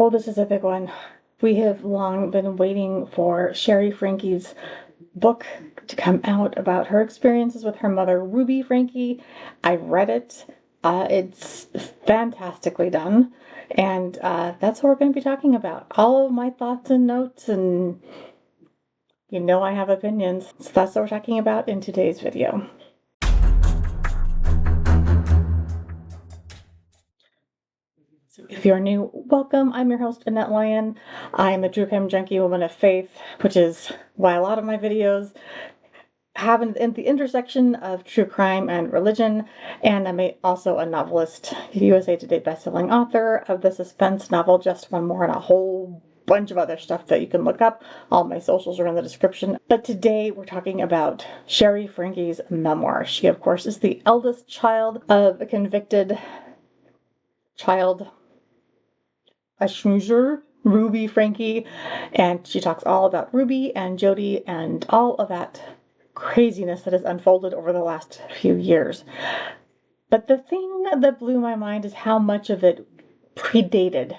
Oh, this is a big one. We have long been waiting for Shari Franke's book to come out about her experiences with her mother, Ruby Franke. I read it. It's fantastically done. And that's what we're going to be talking about. All of my thoughts and notes, and you know I have opinions. So that's what we're talking about in today's video. So if you're new, welcome. I'm your host, Annette Lyon. I'm a true crime junkie, woman of faith, which is why a lot of my videos have in the intersection of true crime and religion. And I'm also a novelist, USA Today bestselling author of the suspense novel Just One More, and a whole bunch of other stuff that you can look up. All my socials are in the description. But today we're talking about Shari Franke's memoir. She, of course, is the eldest child of a convicted child a schmoozer, Ruby Franke, and she talks all about Ruby and Jody and all of that craziness that has unfolded over the last few years. But the thing that blew my mind is how much of it predated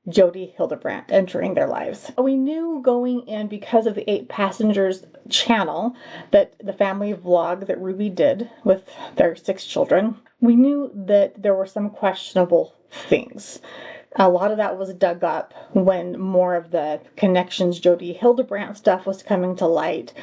Jody Hildebrandt entering their lives. We knew going in, because of the 8 Passengers channel, that the family vlog that Ruby did with their 6 children, we knew that there were some questionable things. A lot of that was dug up when more of the connections Jody Hildebrandt stuff was coming to light.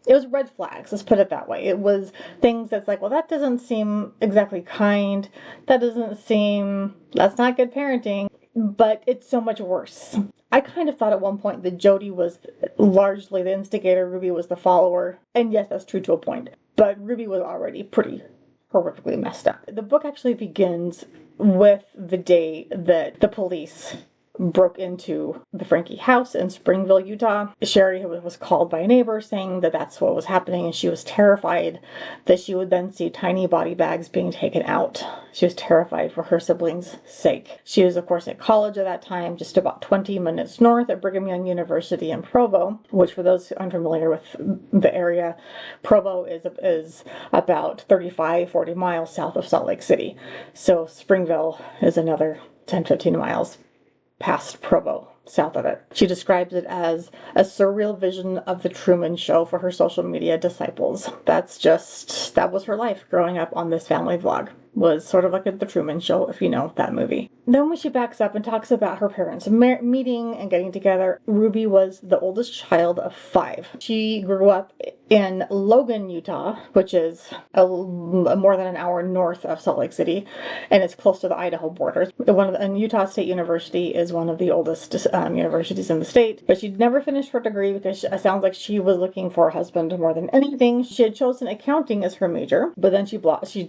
It was red flags, let's put it that way. It was things that's like, well, that doesn't seem exactly kind. That's not good parenting. But it's so much worse. I kind of thought at one point that Jody was largely the instigator, Ruby was the follower. And yes, that's true to a point. But Ruby was already pretty horrifically messed up. The book actually begins with the day that the police broke into the Franke house in Springville, Utah. Shari was called by a neighbor saying that that's what was happening, and she was terrified that she would then see tiny body bags being taken out. She was terrified for her siblings' sake. She was, of course, at college at that time, just about 20 minutes north at Brigham Young University in Provo, which, for those who are unfamiliar with the area, Provo is about 35-40 miles south of Salt Lake City. So Springville is another 10-15 miles past Provo, south of it. She describes it as a surreal vision of the Truman Show for her social media disciples. That was her life growing up on this family vlog. Was sort of like the Truman Show, if you know that movie. Then when she backs up and talks about her parents meeting and getting together, Ruby was the oldest child of 5. She grew up in Logan, Utah, which is more than an hour north of Salt Lake City, and it's close to the Idaho border. And Utah State University is one of the oldest universities in the state, but she never finished her degree because it sounds like she was looking for a husband more than anything. She had chosen accounting as her major, but then she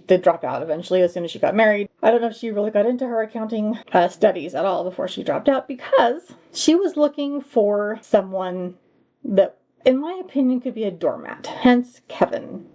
did drop out eventually as soon as she got married. I don't know if she really got into her accounting studies at all before she dropped out, because she was looking for someone that, in my opinion, could be a doormat, hence Kevin.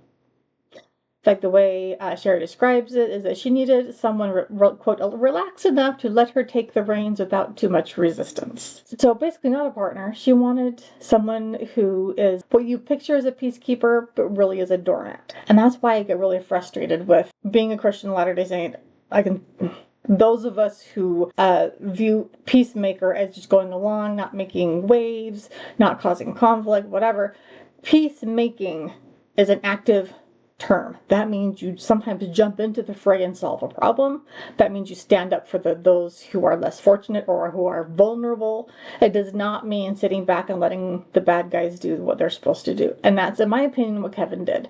Like the way Shari describes it is that she needed someone, quote, relaxed enough to let her take the reins without too much resistance. So basically not a partner. She wanted someone who is what you picture as a peacekeeper, but really is a doormat. And that's why I get really frustrated with being a Christian Latter-day Saint. Those of us who view peacemaker as just going along, not making waves, not causing conflict, whatever. Peacemaking is an active term. That means you sometimes jump into the fray and solve a problem. That means you stand up for those who are less fortunate or who are vulnerable. It does not mean sitting back and letting the bad guys do what they're supposed to do. And that's, in my opinion, what Kevin did.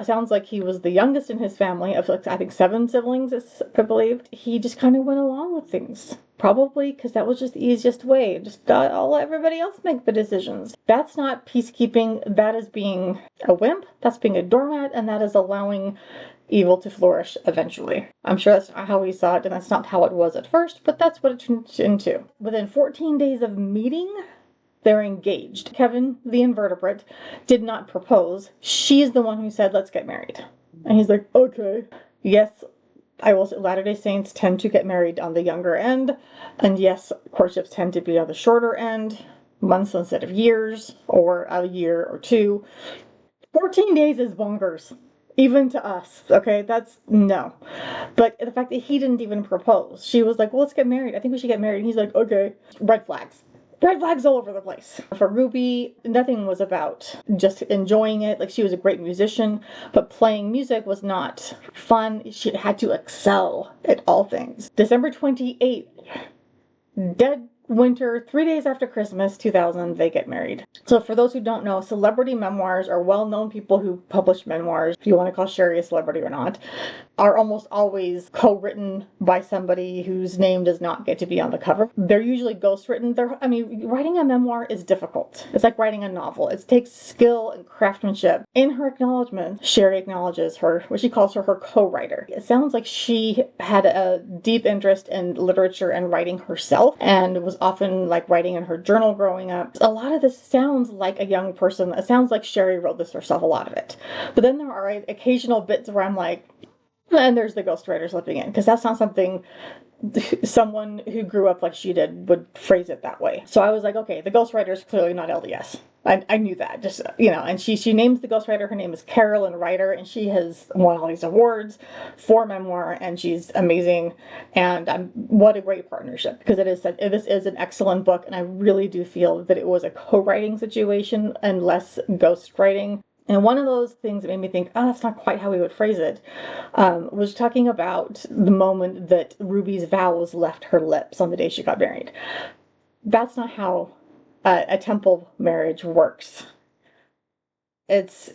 Sounds like he was the youngest in his family of, I think, 7 siblings, I believe. He just kind of went along with things. Probably because that was just the easiest way. Just I'll let everybody else make the decisions. That's not peacekeeping. That is being a wimp. That's being a doormat. And that is allowing evil to flourish eventually. I'm sure that's not how he saw it, and that's not how it was at first, but that's what it turned into. Within 14 days of meeting, they're engaged. Kevin, the invertebrate, did not propose. She's the one who said, let's get married. And he's like, okay. Yes, I will say Latter-day Saints tend to get married on the younger end. And yes, courtships tend to be on the shorter end, months instead of years, or a year or 2. 14 days is bonkers. Even to us, okay? That's no. But the fact that he didn't even propose. She was like, well, let's get married. I think we should get married. And he's like, okay. Red flags. Red flags all over the place. For Ruby, nothing was about just enjoying it. Like, she was a great musician, but playing music was not fun. She had to excel at all things. December 28th, dead winter, 3 days after Christmas, 2000, they get married. So for those who don't know, celebrity memoirs are well-known people who publish memoirs, if you want to call Shari a celebrity or not, are almost always co-written by somebody whose name does not get to be on the cover. They're usually ghostwritten. Writing a memoir is difficult. It's like writing a novel. It takes skill and craftsmanship. In her acknowledgement, Shari acknowledges what she calls her co-writer. It sounds like she had a deep interest in literature and writing herself, and was often like writing in her journal growing up. A lot of this sounds like a young person. It sounds like Shari wrote this herself, a lot of it. But then there are occasional bits where I'm like, and there's the ghostwriter slipping in, because that's not something someone who grew up like she did would phrase it that way. So I was like, okay, the ghostwriter is clearly not LDS. I knew that, just, and she names the ghostwriter. Her name is Carolyn Ryder, and she has won all these awards for memoir, and she's amazing. And what a great partnership, because this is an excellent book, and I really do feel that it was a co-writing situation and less ghostwriting. And one of those things that made me think, oh, that's not quite how we would phrase it, was talking about the moment that Ruby's vows left her lips on the day she got married. That's not how a temple marriage works. It's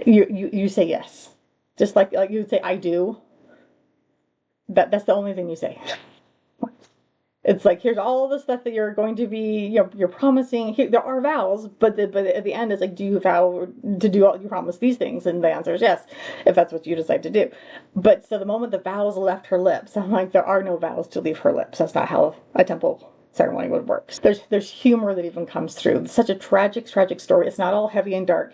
you say yes, just like you would say I do. That's the only thing you say. It's like, here's all the stuff that you're going to be, you're promising. Here, there are vows, but at the end, it's like, do you vow to do all you promise these things? And the answer is yes, if that's what you decide to do. But so the moment the vows left her lips, I'm like, there are no vows to leave her lips. That's not how a temple ceremony would work. There's humor that even comes through. It's such a tragic story. It's not all heavy and dark.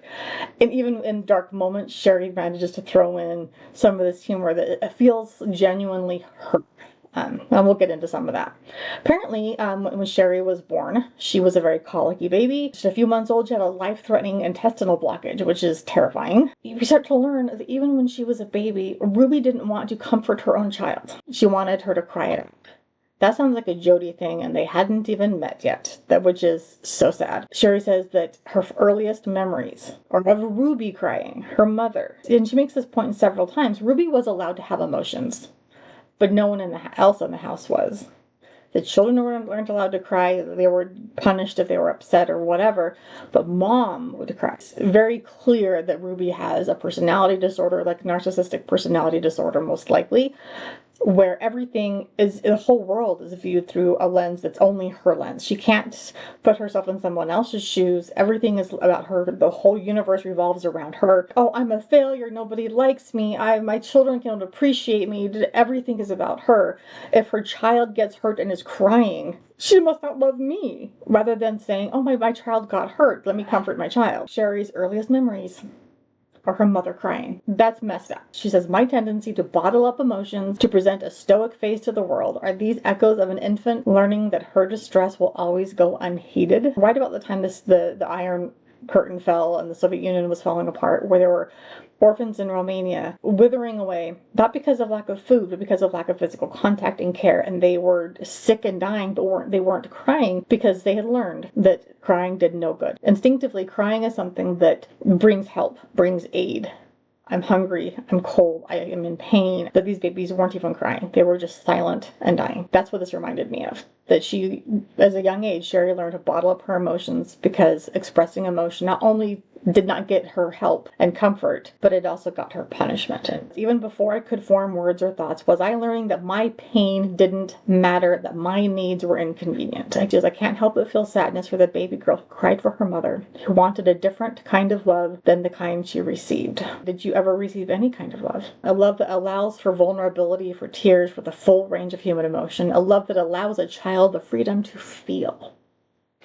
And even in dark moments, Shari manages to throw in some of this humor that it feels genuinely hurt. And we'll get into some of that. Apparently, when Shari was born, she was a very colicky baby. Just a few months old, she had a life-threatening intestinal blockage, which is terrifying. We start to learn that even when she was a baby, Ruby didn't want to comfort her own child. She wanted her to cry it out. That sounds like a Jody thing, and they hadn't even met yet, which is so sad. Shari says that her earliest memories are of Ruby crying, her mother. And she makes this point several times. Ruby was allowed to have emotions, but no one else in the house was. The children weren't allowed to cry. They were punished if they were upset or whatever, but Mom would cry. It's very clear that Ruby has a personality disorder, like narcissistic personality disorder most likely, where the whole world is viewed through a lens that's only her lens. She can't put herself in someone else's shoes. Everything is about her. The whole universe revolves around her. Oh, I'm a failure. Nobody likes me. My children can't appreciate me. Everything is about her. If her child gets hurt and is crying, she must not love me, rather than saying, oh, my child got hurt. Let me comfort my child. Shari's earliest memories or her mother crying. That's messed up. She says, my tendency to bottle up emotions, to present a stoic face to the world, are these echoes of an infant learning that her distress will always go unheeded. Right about the time the Iron Curtain fell and the Soviet Union was falling apart, where there were orphans in Romania withering away, not because of lack of food, but because of lack of physical contact and care. And they were sick and dying, but they weren't crying because they had learned that crying did no good. Instinctively, crying is something that brings help, brings aid. I'm hungry, I'm cold, I am in pain. But these babies weren't even crying. They were just silent and dying. That's what this reminded me of. That she, as a young age, Shari learned to bottle up her emotions, because expressing emotion not only did not get her help and comfort, but it also got her punishment. And even before I could form words or thoughts, was I learning that my pain didn't matter, that my needs were inconvenient. I can't help but feel sadness for the baby girl who cried for her mother, who wanted a different kind of love than the kind she received. Did you ever receive any kind of love? A love that allows for vulnerability, for tears, for the full range of human emotion. A love that allows a child the freedom to feel.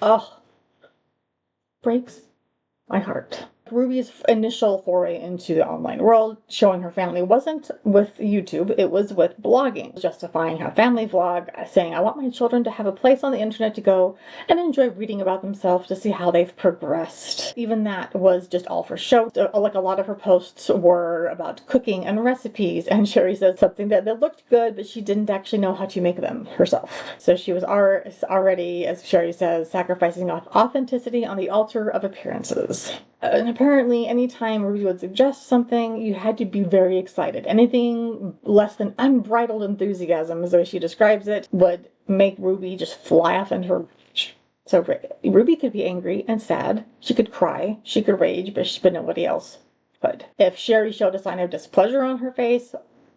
Oh, breaks my heart. Ruby's initial foray into the online world, showing her family, wasn't with YouTube, it was with blogging, justifying her family vlog, saying, I want my children to have a place on the internet to go and enjoy reading about themselves to see how they've progressed. Even that was just all for show. Like a lot of her posts were about cooking and recipes, and Shari says something that looked good, but she didn't actually know how to make them herself. So she was already, as Shari says, sacrificing authenticity on the altar of appearances. And apparently, anytime Ruby would suggest something, you had to be very excited. Anything less than unbridled enthusiasm, as the way she describes it, would make Ruby just fly off into her rage. So Ruby could be angry and sad. She could cry. She could rage, but nobody else could. If Shari showed a sign of displeasure on her face,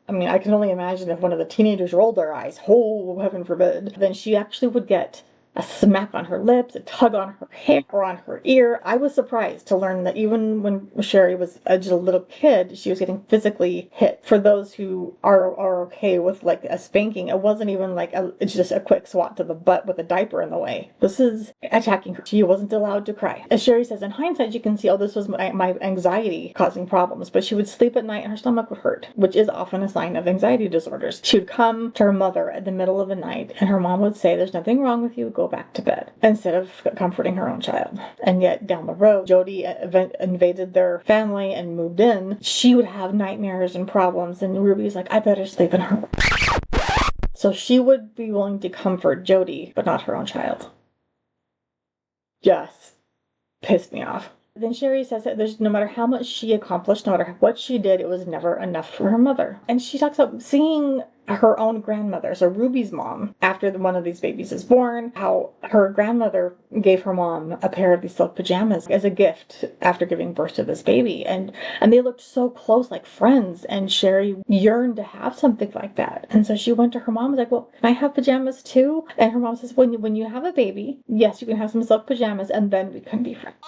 I mean, I can only imagine if one of the teenagers rolled their eyes, oh, heaven forbid, then she actually would get a smack on her lips, a tug on her hair or on her ear. I was surprised to learn that even when Shari was just a little kid, she was getting physically hit. For those who are okay with like a spanking, it wasn't even like it's just a quick swat to the butt with a diaper in the way. This is attacking her. She wasn't allowed to cry. As Shari says, in hindsight, you can see, oh, this was my anxiety causing problems, but she would sleep at night and her stomach would hurt, which is often a sign of anxiety disorders. She would come to her mother at the middle of the night and her mom would say, there's nothing wrong with you, go back to bed, instead of comforting her own child. And yet down the road, Jody invaded their family and moved in. She would have nightmares and problems, and Ruby's like, I better sleep in her. So she would be willing to comfort Jody, but not her own child. Just pissed me off. Then Shari says that there's no matter how much she accomplished, no matter what she did, it was never enough for her mother. And she talks about seeing her own grandmother, so Ruby's mom, after one of these babies is born, how her grandmother gave her mom a pair of these silk pajamas as a gift after giving birth to this baby. And they looked so close, like friends, and Shari yearned to have something like that. And so she went to her mom and was like, well, can I have pajamas too? And her mom says, when you have a baby, yes, you can have some silk pajamas, and then we can be friends.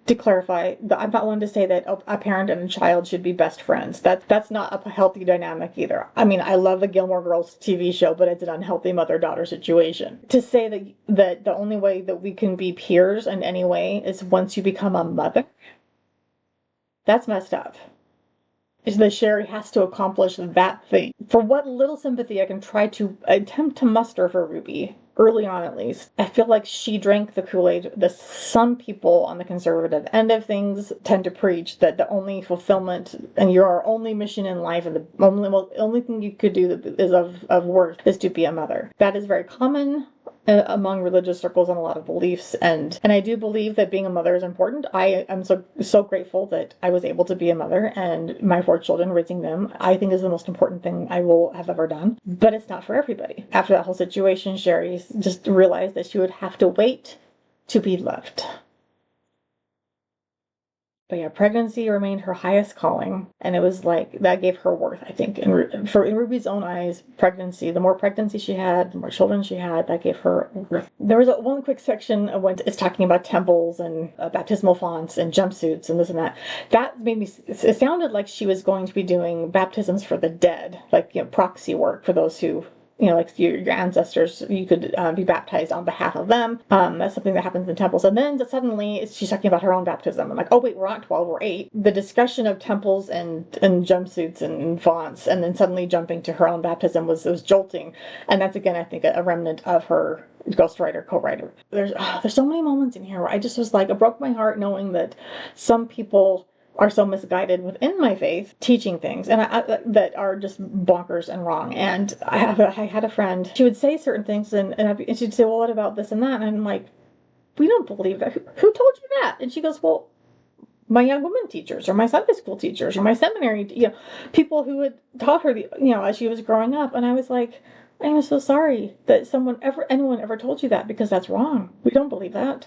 To clarify, I'm not one to say that a parent and a child should be best friends. That's not a healthy dynamic either. I mean, I love the Gilmore Girls TV show, but it's an unhealthy mother-daughter situation. To say that the only way that we can be peers in any way is once you become a mother, that's messed up. Is that Shari has to accomplish that thing. For what little sympathy I can try to attempt to muster for Ruby, early on at least, I feel like she drank the Kool-Aid that some people on the conservative end of things tend to preach, that the only fulfillment and your only mission in life and the only thing you could do that is of worth is to be a mother. That is very common among religious circles and a lot of beliefs, and I do believe that being a mother is important. I am so grateful that I was able to be a mother, and my 4 children, raising them, I think is the most important thing I will have ever done. But it's not for everybody. After that whole situation, Shari just realized that she would have to wait to be loved. But yeah, pregnancy remained her highest calling, and it was like that gave her worth, I think. In Ruby's own eyes, pregnancy, the more pregnancy she had, the more children she had, that gave her worth. There was one quick section when it's talking about temples and baptismal fonts and jumpsuits and this and that. That made me, it sounded like she was going to be doing baptisms for the dead, like, proxy work for those who, like your ancestors, you could be baptized on behalf of them. That's something that happens in temples. And then suddenly she's talking about her own baptism. I'm like, oh wait, we're not 12, we're 8. The discussion of temples and jumpsuits and fonts, and then suddenly jumping to her own baptism was jolting. And that's, again, I think a remnant of her ghostwriter, co-writer. There's so many moments in here where I just was like, it broke my heart knowing that some people are so misguided within my faith, teaching things and that are just bonkers and wrong. And I had a friend, she would say certain things and she'd say, well, what about this and that? And I'm like, we don't believe that. Who told you that? And she goes, well, my young women teachers or my Sunday school teachers or my seminary, people who had taught her, as she was growing up. And I was like, I am so sorry that anyone ever told you that, because that's wrong. We don't believe that.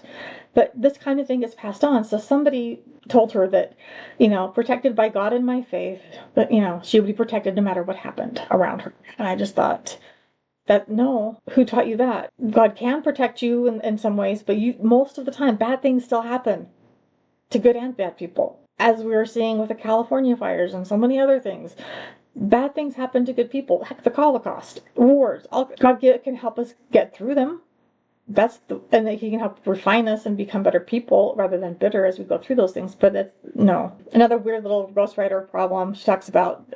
But this kind of thing is passed on. So somebody told her that, protected by God and my faith, that, she would be protected no matter what happened around her. And I just thought that, no, who taught you that? God can protect you in some ways, but most of the time, bad things still happen to good and bad people. As we were seeing with the California fires and so many other things. Bad things happen to good people. Heck, the Holocaust, wars. God can help us get through them. and that he can help refine us and become better people rather than bitter as we go through those things. But that's no. Another weird little ghostwriter problem. She talks about,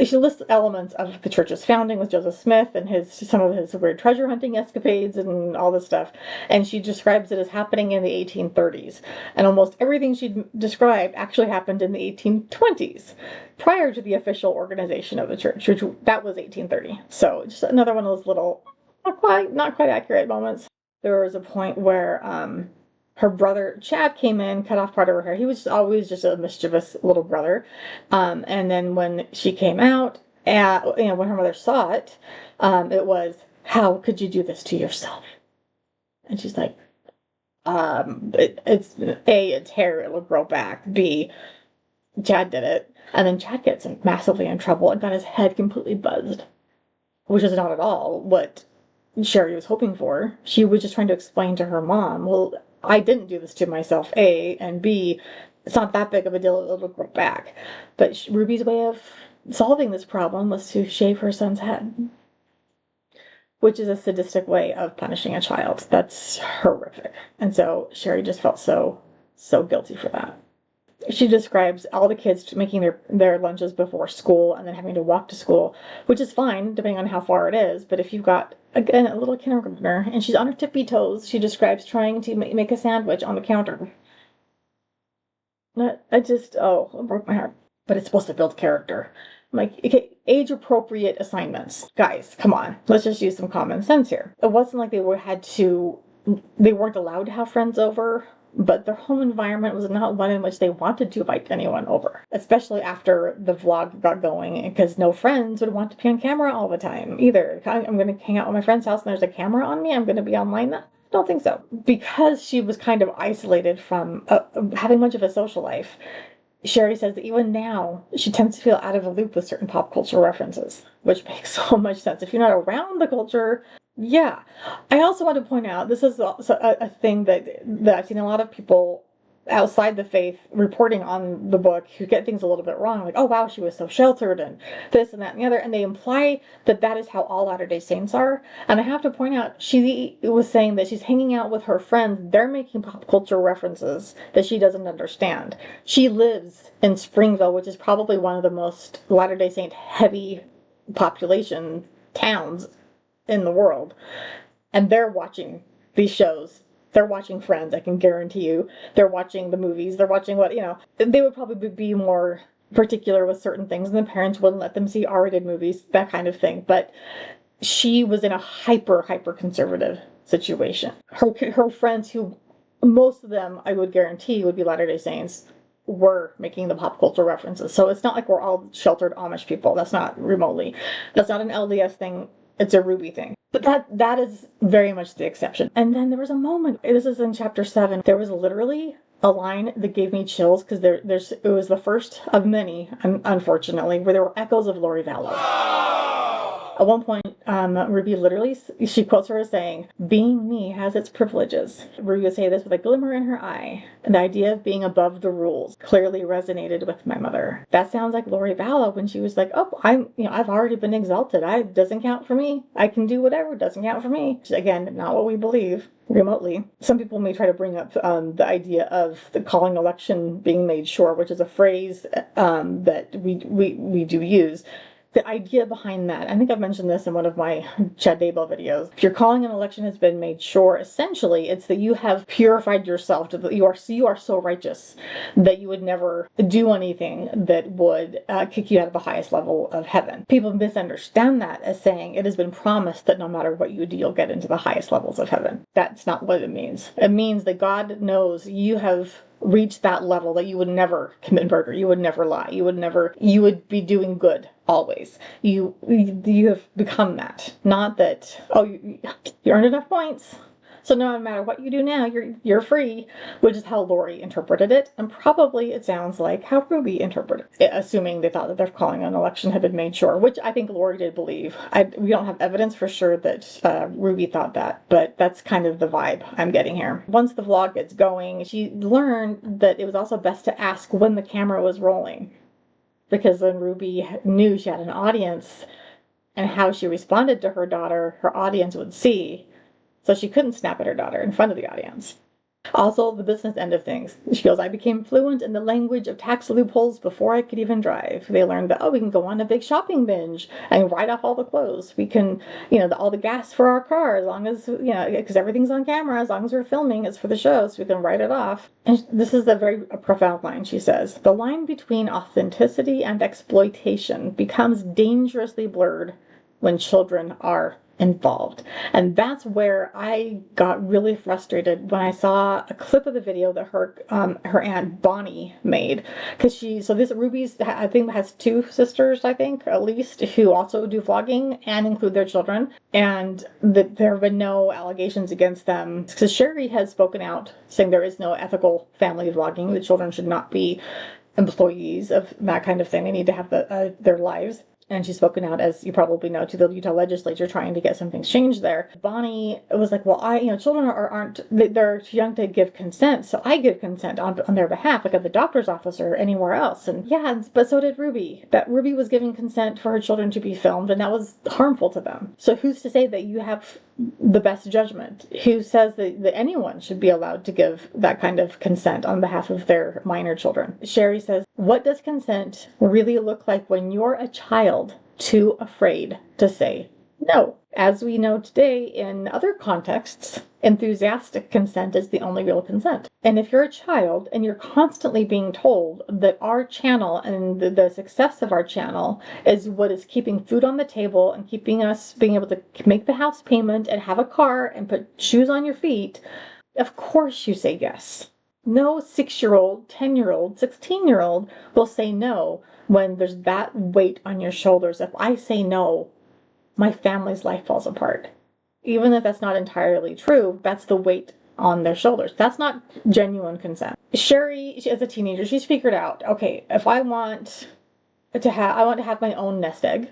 she lists elements of the church's founding with Joseph Smith and some of his weird treasure hunting escapades and all this stuff. And she describes it as happening in the 1830s. And almost everything she described actually happened in the 1820s, prior to the official organization of the church, which that was 1830. So just another one of those little not quite accurate moments. There was a point where her brother Chad came in, cut off part of her hair. He was always just a mischievous little brother. And then when she came out, when her mother saw it, it was, "How could you do this to yourself?" And she's like, it's A, it's hair, it will grow back. B, Chad did it. And then Chad gets massively in trouble and got his head completely buzzed, which is not at all what Shari was hoping for. She was just trying to explain to her mom, well, I didn't do this to myself, A, and B, it's not that big of a deal, it'll grow back. But Ruby's way of solving this problem was to shave her son's head, which is a sadistic way of punishing a child. That's horrific. And so Shari just felt so guilty for that. She describes all the kids making their lunches before school and then having to walk to school, which is fine depending on how far it is. But if you've got, again, a little kindergartner and she's on her tippy toes, she describes trying to make a sandwich on the counter. It broke my heart. But it's supposed to build character. I'm like, okay, age-appropriate assignments. Guys, come on. Let's just use some common sense here. It wasn't like they weren't allowed to have friends over, but their home environment was not one in which they wanted to invite anyone over, especially after the vlog got going, because no friends would want to be on camera all the time either. I'm going to hang out at my friend's house and there's a camera on me. I'm going to be online. I don't think so. Because she was kind of isolated from having much of a social life, Shari says that even now, she tends to feel out of the loop with certain pop culture references, which makes so much sense. If you're not around the culture, yeah. I also want to point out, this is also a thing that I've seen a lot of people outside the faith reporting on the book who get things a little bit wrong, like, oh wow, she was so sheltered and this and that and the other, and they imply that that is how all Latter-day Saints are. And I have to point out, she was saying that she's hanging out with her friends, they're making pop culture references that she doesn't understand. She lives in Springville, which is probably one of the most Latter-day Saint heavy population towns in the world, and they're watching these shows. They're watching Friends, I can guarantee you. They're watching the movies. They're watching they would probably be more particular with certain things, and the parents wouldn't let them see R-rated movies, that kind of thing. But she was in a hyper conservative situation. Her friends, who most of them I would guarantee would be Latter-day Saints, were making the pop culture references. So it's not like we're all sheltered Amish people. That's not an LDS thing. It's a Ruby thing. But that is very much the exception. And then there was a moment, this is in chapter 7, there was literally a line that gave me chills, because it was the first of many, unfortunately, where there were echoes of Lori Vallow. At one point, Ruby literally, she quotes her as saying, "Being me has its privileges." Ruby would say this with a glimmer in her eye. The idea of being above the rules clearly resonated with my mother. That sounds like Lori Vallow when she was like, "Oh, I've already been exalted. It doesn't count for me. I can do whatever. It doesn't count for me." Again, not what we believe remotely. Some people may try to bring up the idea of the calling election being made sure, which is a phrase that we do use. The idea behind that, I think I've mentioned this in one of my Chad Daybell videos. If your calling an election has been made sure, essentially it's that you have purified yourself, that you are so righteous that you would never do anything that would kick you out of the highest level of heaven. People misunderstand that as saying it has been promised that no matter what you do, you'll get into the highest levels of heaven. That's not what it means. It means that God knows you have reach that level, that you would never commit murder, you would never lie, you would be doing good always. You have become that. Not that, you earned enough points, so no matter what you do now, you're free, which is how Lori interpreted it, and probably it sounds like how Ruby interpreted it, assuming they thought that their calling an election had been made sure, which I think Lori did believe. We don't have evidence for sure that Ruby thought that, but that's kind of the vibe I'm getting here. Once the vlog gets going, she learned that it was also best to ask when the camera was rolling, because when Ruby knew she had an audience and how she responded to her daughter, her audience would see So she couldn't snap at her daughter in front of the audience. Also, the business end of things. She goes, I became fluent in the language of tax loopholes before I could even drive. They learned that, oh, we can go on a big shopping binge and write off all the clothes. We can, all the gas for our car, as long as, because everything's on camera, as long as we're filming, it's for the show, so we can write it off. And this is a very profound line, she says. The line between authenticity and exploitation becomes dangerously blurred when children are involved. And that's where I got really frustrated when I saw a clip of the video that her aunt Bonnie made, because this Ruby's, I think, has two sisters, I think, at least, who also do vlogging and include their children, and that there have been no allegations against them, because Shari has spoken out saying there is no ethical family vlogging. The children should not be employees of that kind of thing. They need to have their lives. And she's spoken out, as you probably know, to the Utah legislature trying to get some things changed there. Bonnie was like, well, children they're too young to give consent, so I give consent on their behalf, like at the doctor's office or anywhere else. And yeah, but so did Ruby. That Ruby was giving consent for her children to be filmed, and that was harmful to them. So who's to say that you have the best judgment? Who says that anyone should be allowed to give that kind of consent on behalf of their minor children? Shari says, what does consent really look like when you're a child too afraid to say no? As we know today in other contexts, enthusiastic consent is the only real consent. And if you're a child and you're constantly being told that our channel and the success of our channel is what is keeping food on the table and keeping us being able to make the house payment and have a car and put shoes on your feet, of course you say yes. No 6-year-old, 10-year-old, 16-year-old will say no when there's that weight on your shoulders. If I say no, my family's life falls apart. Even if that's not entirely true, that's the weight on their shoulders. That's not genuine consent. Shari, as a teenager, she's figured out, okay, if I want to have my own nest egg,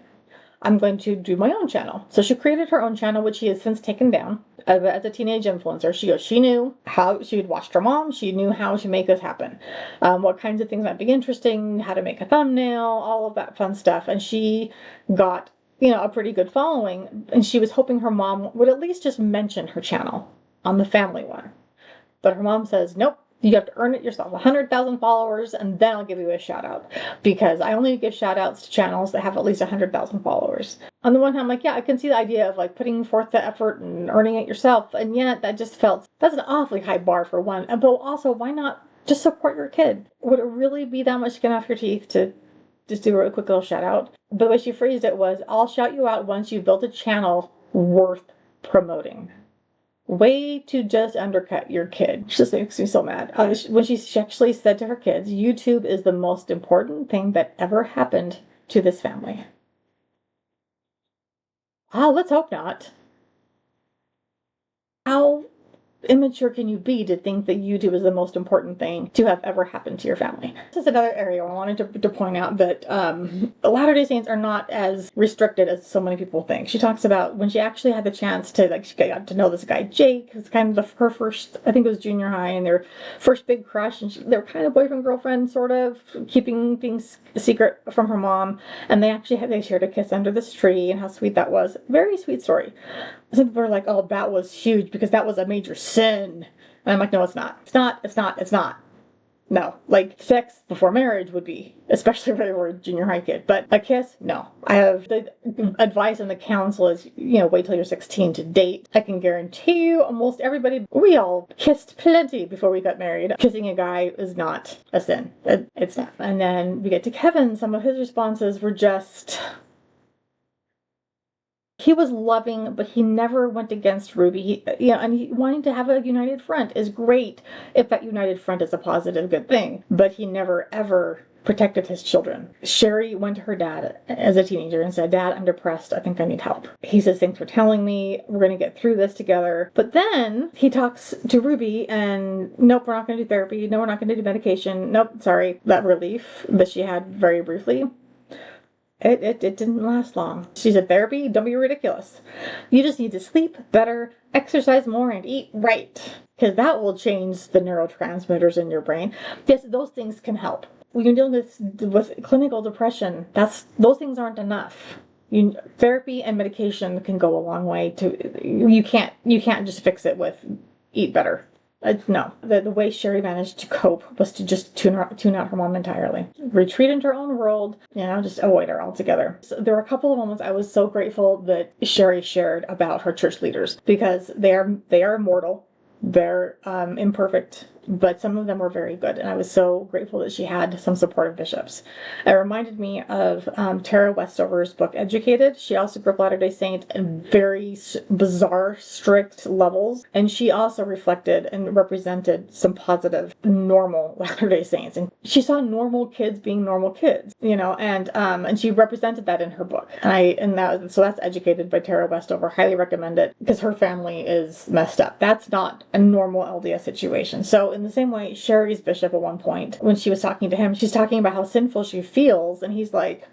I'm going to do my own channel. So she created her own channel, which she has since taken down as a teenage influencer. She knew how she had watched her mom. She knew how to make this happen. What kinds of things might be interesting, how to make a thumbnail, all of that fun stuff. And she got, a pretty good following. And she was hoping her mom would at least just mention her channel on the family one. But her mom says, nope. You have to earn it yourself, 100,000 followers, and then I'll give you a shout out. Because I only give shout outs to channels that have at least 100,000 followers. On the one hand, I'm like, yeah, I can see the idea of like putting forth the effort and earning it yourself. And yet that just that's an awfully high bar for one. But also, why not just support your kid? Would it really be that much skin off your teeth to just do a quick little shout out? But the way she phrased it was, I'll shout you out once you've built a channel worth promoting. Way to just undercut your kid. She just makes me so mad. When she actually said to her kids, YouTube is the most important thing that ever happened to this family. Let's hope not. How immature can you be to think that YouTube is the most important thing to have ever happened to your family? This is another area I wanted to point out that Latter-day Saints are not as restricted as so many people think. She talks about when she actually had the chance to, she got to know this guy Jake, who's kind of her first, I think it was junior high, and their first big crush, and they were kind of boyfriend girlfriend, sort of, keeping things secret from her mom, and they shared a kiss under this tree, and how sweet that was. Very sweet story. Some people are like, oh, that was huge because that was a major sin. And I'm like, no, it's not. It's not. No. Like, sex before marriage would be, especially if they were a junior high kid. But a kiss, no. I have the advice and the counsel is, wait till you're 16 to date. I can guarantee you almost everybody, we all kissed plenty before we got married. Kissing a guy is not a sin. It's not. And then we get to Kevin. Some of his responses were just... He was loving, but he never went against Ruby. And wanting to have a united front is great if that united front is a positive, good thing. But he never, ever protected his children. Shari went to her dad as a teenager and said, Dad, I'm depressed. I think I need help. He says, thanks for telling me. We're going to get through this together. But then he talks to Ruby and, nope, we're not going to do therapy. No, we're not going to do medication. Nope, sorry. That relief that she had very briefly. It didn't last long. She said, therapy, don't be ridiculous. You just need to sleep better, exercise more, and eat right. Because that will change the neurotransmitters in your brain. Yes, those things can help. When you're dealing with clinical depression, those things aren't enough. Therapy and medication can go a long way you can't just fix it with eat better. No, the way Shari managed to cope was to just tune out her mom entirely, retreat into her own world, just avoid her altogether. So there were a couple of moments I was so grateful that Shari shared about her church leaders, because they are mortal, they're imperfect, but some of them were very good, and I was so grateful that she had some supportive bishops. It reminded me of Tara Westover's book Educated. She also grew up Latter-day Saint in very bizarre, strict levels, and she also reflected and represented some positive, normal Latter-day Saints, and she saw normal kids being normal kids, and she represented that in her book. So that's Educated by Tara Westover. Highly recommend it, because her family is messed up. That's not a normal LDS situation. So in the same way, Shari's bishop at one point, when she was talking to him, she's talking about how sinful she feels, and he's like,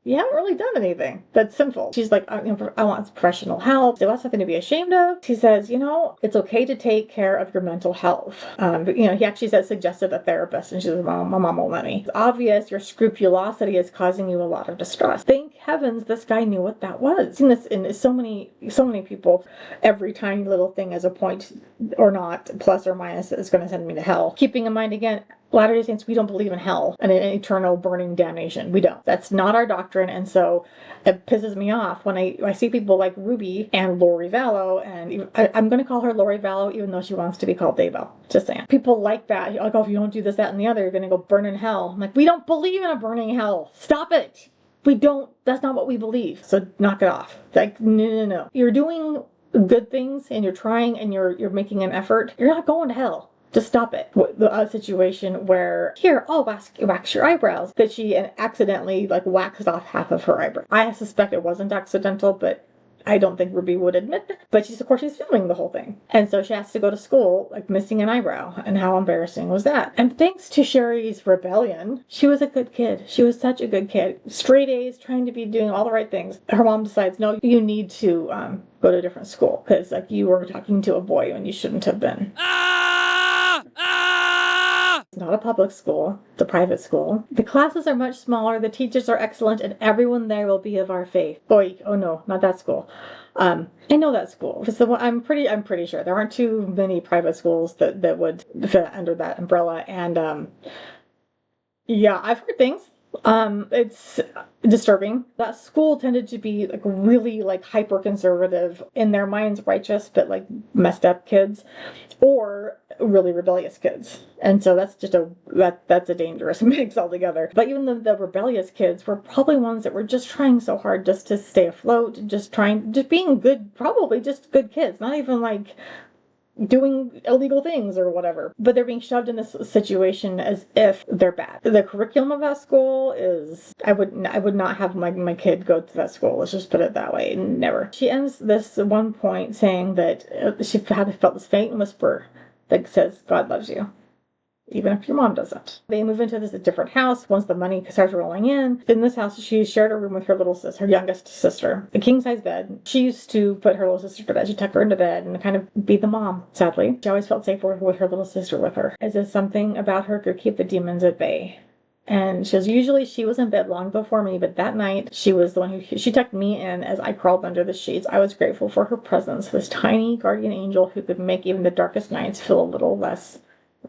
you haven't really done anything that's sinful. She's like, I want professional help. So that's nothing to be ashamed of. He says, it's okay to take care of your mental health. He actually suggested a therapist, and she says, my mom won't let me. It's obvious your scrupulosity is causing you a lot of distress. Thank heavens this guy knew what that was. I've seen this in so many people. Every tiny little thing is a point or not, plus or minus, is going to send me to hell. Keeping in mind, again, Latter-day Saints, we don't believe in hell and an eternal burning damnation. We don't. That's not our doctrine, and so it pisses me off when I see people like Ruby and Lori Vallow, and I'm going to call her Lori Vallow even though she wants to be called Daybell. Just saying. People like that. Like, oh, if you don't do this, that, and the other, you're going to go burn in hell. I'm like, we don't believe in a burning hell. Stop it. We don't. That's not what we believe. So knock it off. Like, no. You're doing good things, and you're trying, and you're making an effort. You're not going to hell. Just stop it. The situation where, here, I'll wax your eyebrows, that she accidentally waxed off half of her eyebrow. I suspect it wasn't accidental, but I don't think Ruby would admit that. But she's filming the whole thing. And so she has to go to school, missing an eyebrow. And how embarrassing was that? And thanks to Shari's rebellion, she was a good kid. She was such a good kid. Straight A's, trying to be doing all the right things. Her mom decides, no, you need to go to a different school, because you were talking to a boy when you shouldn't have been. It's not a public school, it's a private school. The classes are much smaller, the teachers are excellent, and everyone there will be of our faith. Oh no, not that school. I know that school. So I'm pretty sure there aren't too many private schools that would fit under that umbrella. And yeah, I've heard things. It's disturbing. That school tended to be really hyper conservative, in their minds righteous, but messed up kids, or really rebellious kids. And so that's just that's a dangerous mix altogether. But even the rebellious kids were probably ones that were just trying so hard just to stay afloat, just being good, probably just good kids, not even doing illegal things or whatever, but they're being shoved in this situation as if they're bad. The curriculum of that school is, I would not have my kid go to that school. Let's just put it that way. Never. She ends this at one point saying that she had felt this faint whisper that says, God loves you, even if your mom doesn't. They move into this different house once the money starts rolling in. In this house, she shared a room with her little sister, her youngest sister, a king-size bed. She used to put her little sister to bed. She'd tuck her into bed and kind of be the mom, sadly. She always felt safer with her little sister with her, as if something about her could keep the demons at bay. And she goes, usually she was in bed long before me, but that night she was the one she tucked me in as I crawled under the sheets. I was grateful for her presence, this tiny guardian angel who could make even the darkest nights feel a little less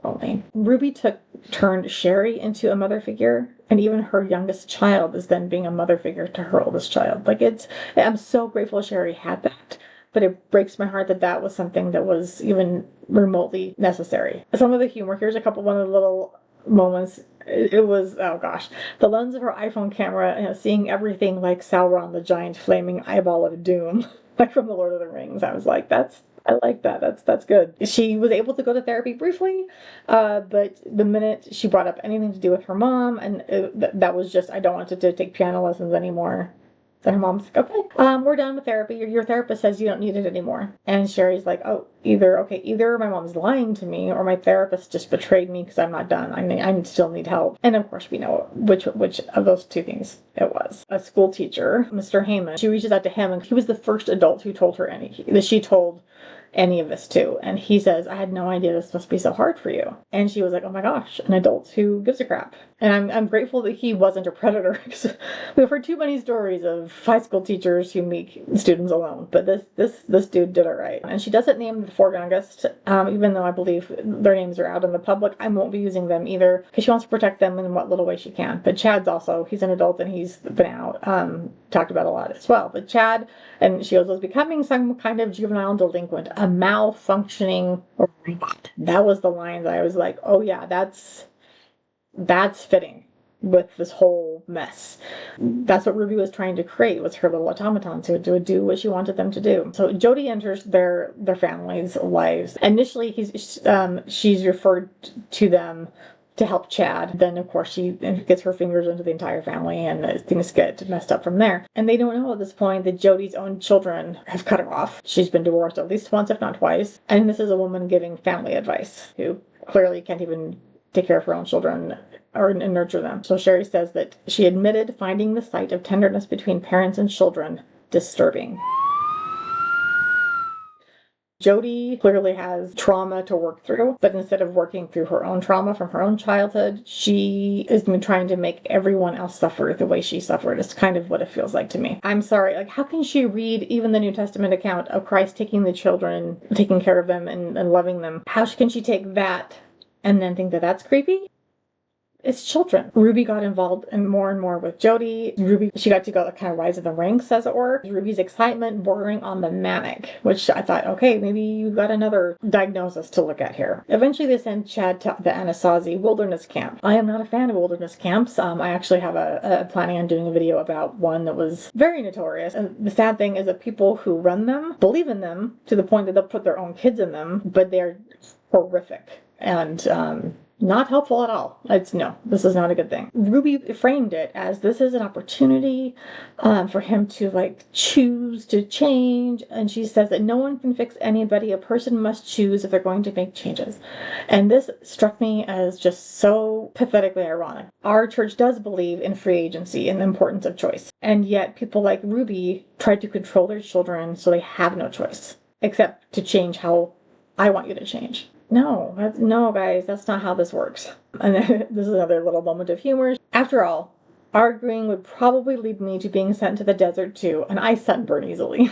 lonely. Ruby turned Shari into a mother figure, and even her youngest child is then being a mother figure to her oldest child. I'm so grateful Shari had that, but it breaks my heart that was something that was even remotely necessary. Some of the humor, here's one of the little moments. It was, oh gosh, the lens of her iPhone camera, seeing everything like Sauron, the giant flaming eyeball of doom, from the Lord of the Rings. I was like, I like that. That's good. She was able to go to therapy briefly, but the minute she brought up anything to do with her mom, and that was just, I don't want to take piano lessons anymore. So her mom's like, okay, we're done with therapy. Your therapist says you don't need it anymore. And Shari's like, oh, either my mom's lying to me or my therapist just betrayed me because I'm not done. I still need help. And of course we know which of those two things it was. A school teacher, Mr. Heyman, she reaches out to him, and he was the first adult who told her that she told any of this to. And he says, I had no idea this must be so hard for you. And she was like, oh my gosh, an adult who gives a crap. And I'm grateful that he wasn't a predator. We've heard too many stories of high school teachers who make students alone. But this dude did it right. And she doesn't name the four youngest, even though I believe their names are out in the public. I won't be using them either because she wants to protect them in what little way she can. But Chad's also, he's an adult and he's been out, talked about a lot as well. But Chad, and she was becoming some kind of juvenile delinquent, a malfunctioning robot. That was the line that I was like, oh yeah, that's fitting with this whole mess. That's what Ruby was trying to create, was her little automatons who would do what she wanted them to do. So Jody enters their family's lives. Initially, she's referred to them to help Chad. Then, of course, she gets her fingers into the entire family and things get messed up from there. And they don't know at this point that Jody's own children have cut her off. She's been divorced at least once, if not twice. And this is a woman giving family advice who clearly can't even take care of her own children or nurture them. So Shari says that she admitted finding the sight of tenderness between parents and children disturbing. Jody clearly has trauma to work through, but instead of working through her own trauma from her own childhood, she is trying to make everyone else suffer the way she suffered. It's kind of what it feels like to me. I'm sorry, like, how can she read even the New Testament account of Christ taking the children, taking care of them and loving them? How can she take that and then think that that's creepy? It's children. Ruby got involved and more with Jody. She got to go kind of rise in the ranks, as it were. Ruby's excitement bordering on the manic, which I thought, okay, maybe you got another diagnosis to look at here. Eventually, they send Chad to the Anasazi Wilderness Camp. I am not a fan of wilderness camps. I actually have planning on doing a video about one that was very notorious. And the sad thing is that people who run them believe in them to the point that they'll put their own kids in them, but they're horrific and not helpful at all. This is not a good thing. Ruby framed it as this is an opportunity for him to choose to change. And she says that no one can fix anybody. A person must choose if they're going to make changes. And this struck me as just so pathetically ironic. Our church does believe in free agency and the importance of choice. And yet people like Ruby try to control their children so they have no choice except to change how I want you to change. No, guys, that's not how this works. And then, this is another little moment of humor. After all, arguing would probably lead me to being sent to the desert too, and I sunburn easily.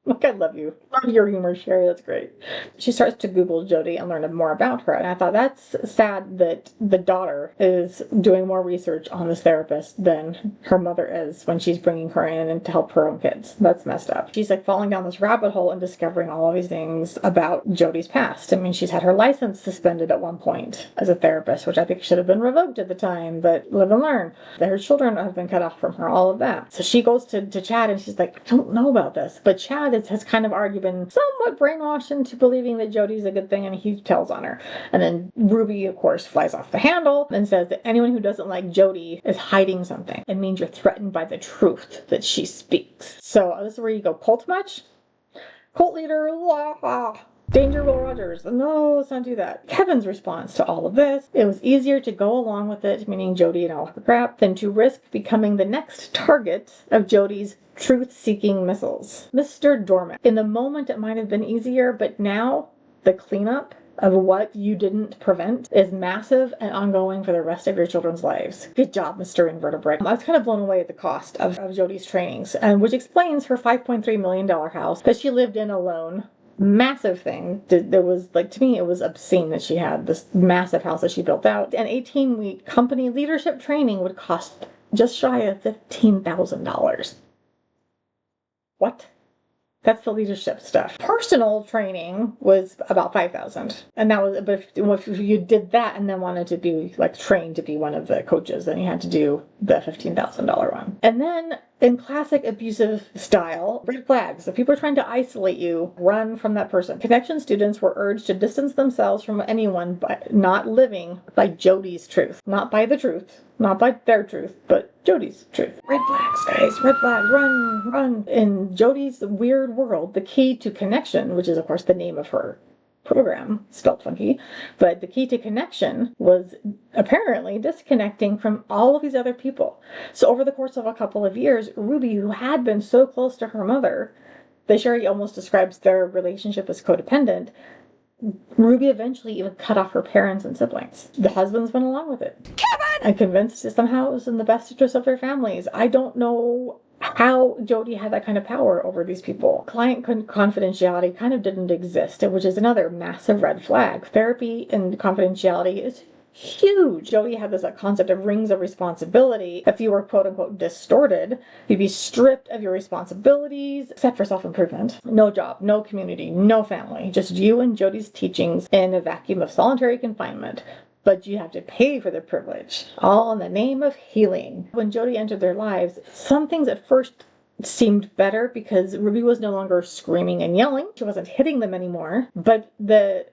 Look, I love you. Love your humor, Shari. That's great. She starts to Google Jody and learn more about her. And I thought that's sad that the daughter is doing more research on this therapist than her mother is when she's bringing her in and to help her own kids. That's messed up. She's falling down this rabbit hole and discovering all of these things about Jody's past. I mean, she's had her license suspended at one point as a therapist, which I think should have been revoked at the time, but live and learn. That her children have been cut off from her, all of that. So she goes to Chad and she's like, I don't know about this. But Chad has kind of already been somewhat brainwashed into believing that Jody's a good thing, and he tells on her. And then Ruby, of course, flies off the handle and says that anyone who doesn't like Jody is hiding something. It means you're threatened by the truth that she speaks. So this is where you go, cult much? Cult leader, Danger Will Rogers. No, let's not do that. Kevin's response to all of this: it was easier to go along with it, meaning Jody and all her crap, than to risk becoming the next target of Jody's truth-seeking missiles. Mr. Dormant. In the moment, it might have been easier, but now the cleanup of what you didn't prevent is massive and ongoing for the rest of your children's lives. Good job, Mr. Invertebrate. I was kind of blown away at the cost of Jody's trainings, and which explains her $5.3 million house that she lived in alone. Massive thing. There was, to me, it was obscene that she had this massive house that she built out. An 18-week company leadership training would cost just shy of $15,000. What? That's the leadership stuff. Personal training was about $5,000, and that was. But if you did that and then wanted to be trained to be one of the coaches, then you had to do the $15,000 one. And then, in classic abusive style, red flags. If people are trying to isolate you, run from that person. Connection students were urged to distance themselves from anyone by not living by Jody's truth, not by the truth. Not by their truth, but Jody's truth. Red flags, guys. Red flags. Run. In Jody's weird world, the key to connection, which is, of course, the name of her program, spelled funky, but the key to connection was apparently disconnecting from all of these other people. So over the course of a couple of years, Ruby, who had been so close to her mother, that Shari almost describes their relationship as codependent, Ruby eventually even cut off her parents and siblings. The husbands went along with it. And convinced that somehow it was in the best interest of their families. I don't know how Jodi had that kind of power over these people. Client confidentiality kind of didn't exist, which is another massive red flag. Therapy and confidentiality is huge. Jodi had this concept of rings of responsibility. If you were quote unquote distorted, you'd be stripped of your responsibilities, except for self-improvement. No job, no community, no family. Just you and Jodi's teachings in a vacuum of solitary confinement. But you have to pay for the privilege, all in the name of healing. When Jodi entered their lives, some things at first seemed better because Ruby was no longer screaming and yelling. She wasn't hitting them anymore, but the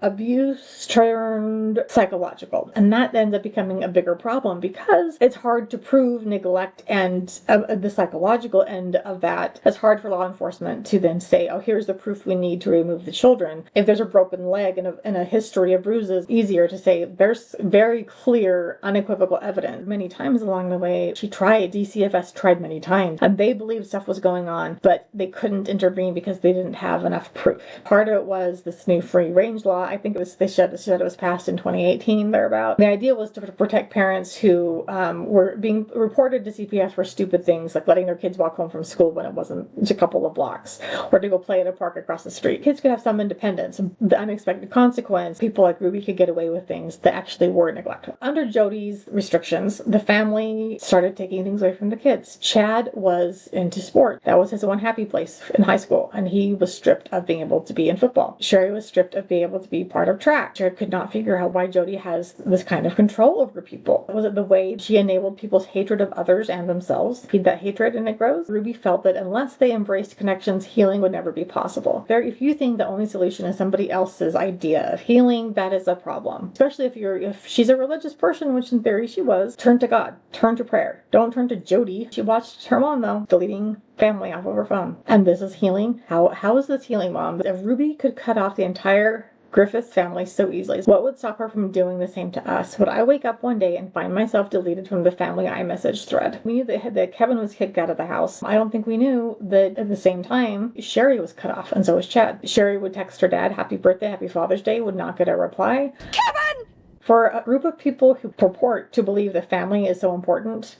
abuse turned psychological, and that ends up becoming a bigger problem because it's hard to prove neglect, and the psychological end of that is hard for law enforcement to then say, oh, here's the proof we need to remove the children. If there's a broken leg and a history of bruises, easier to say there's very clear, unequivocal evidence. Many times along the way, DCFS tried many times, and they believed stuff was going on, but they couldn't intervene because they didn't have enough proof. Part of it was this new free range law. I think they said it was passed in 2018, thereabout. The idea was to protect parents who were being reported to CPS for stupid things, like letting their kids walk home from school when it wasn't just a couple of blocks, or to go play at a park across the street. Kids could have some independence. The unexpected consequence, people like Ruby could get away with things that actually were neglectful. Under Jodi's restrictions, the family started taking things away from the kids. Chad was into sport. That was his one happy place in high school, and he was stripped of being able to be in football. Shari was stripped of being able to be part of track. Shari could not figure out why Jodi has this kind of control over people. Was it the way she enabled people's hatred of others and themselves? Feed that hatred and it grows? Ruby felt that unless they embraced connections, healing would never be possible. If you think the only solution is somebody else's idea of healing, that is a problem. Especially if she's a religious person, which in theory she was, turn to God. Turn to prayer. Don't turn to Jodi. She watched her mom, though, deleting family off of her phone. And this is healing? How is this healing, Mom? If Ruby could cut off the entire Griffith family so easily, what would stop her from doing the same to us? Would I wake up one day and find myself deleted from the family iMessage thread? We knew that Kevin was kicked out of the house. I don't think we knew that at the same time, Shari was cut off, and so was Chad. Shari would text her dad, happy birthday, happy Father's Day, would not get a reply. Kevin! For a group of people who purport to believe that family is so important,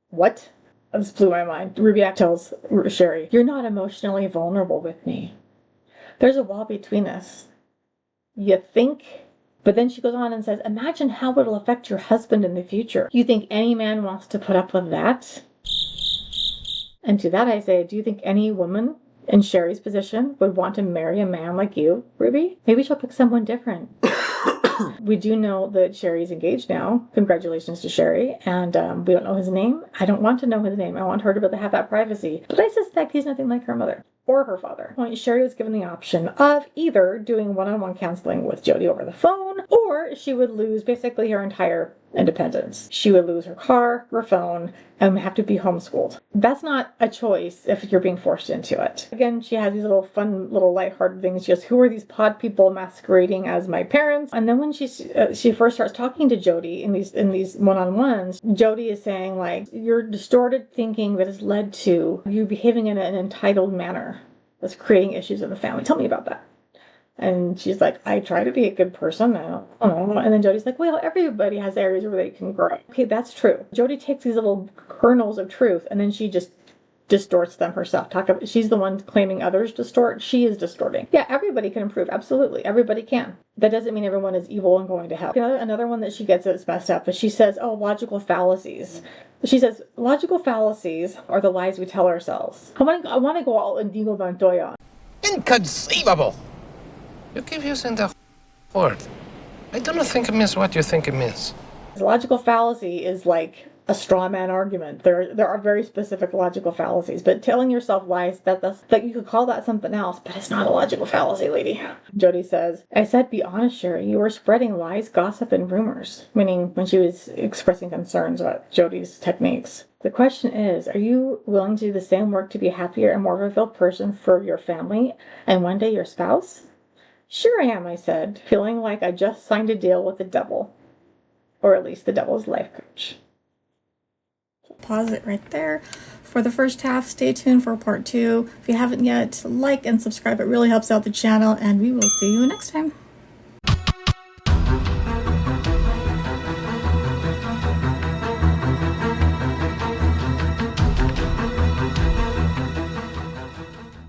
what? This blew my mind. Ruby tells Shari, you're not emotionally vulnerable with me. There's a wall between us. You think? But then she goes on and says, imagine how it'll affect your husband in the future. You think any man wants to put up with that? And to that I say, do you think any woman in Shari's position would want to marry a man like you, Ruby? Maybe she'll pick someone different. We do know that Shari's engaged now. Congratulations to Shari. And we don't know his name. I don't want to know his name. I want her to be able to have that privacy. But I suspect he's nothing like her mother or her father. Shari was given the option of either doing one-on-one counseling with Jodi over the phone, or she would lose basically her entire independence. She would lose her car, her phone, and have to be homeschooled. That's not a choice if you're being forced into it. Again, she has these little fun, little lighthearted things. She goes, who are these pod people masquerading as my parents? And then when she first starts talking to Jodi in these one-on-ones, Jodi is saying, like, your distorted thinking that has led to you behaving in an entitled manner that's creating issues in the family. Tell me about that. And she's like, I try to be a good person. I don't know. And then Jodi's like, well, everybody has areas where they can grow. Okay, that's true. Jodi takes these little kernels of truth and then she just distorts them herself. She's the one claiming others distort. She is distorting. Yeah, everybody can improve. Absolutely. Everybody can. That doesn't mean everyone is evil and going to hell. Another one that she gets that's messed up is she says, oh, logical fallacies. She says, logical fallacies are the lies we tell ourselves. I want to go all Indigo Montoya. Inconceivable! You keep using the word. I do not think it means what you think it means. Logical fallacy is like a straw man argument. There are very specific logical fallacies, but telling yourself lies, that you could call that something else, but it's not a logical fallacy, lady. Jodi says, I said, be honest, Shari, you were spreading lies, gossip, and rumors, meaning when she was expressing concerns about Jodi's techniques. The question is, are you willing to do the same work to be a happier and more fulfilled person for your family and one day your spouse? Sure I am, I said, feeling like I just signed a deal with the devil. Or at least the devil's life coach. pause it right there for the first half. Stay tuned for part 2. If you haven't yet, like and subscribe. It really helps out the channel, and we will see you next time.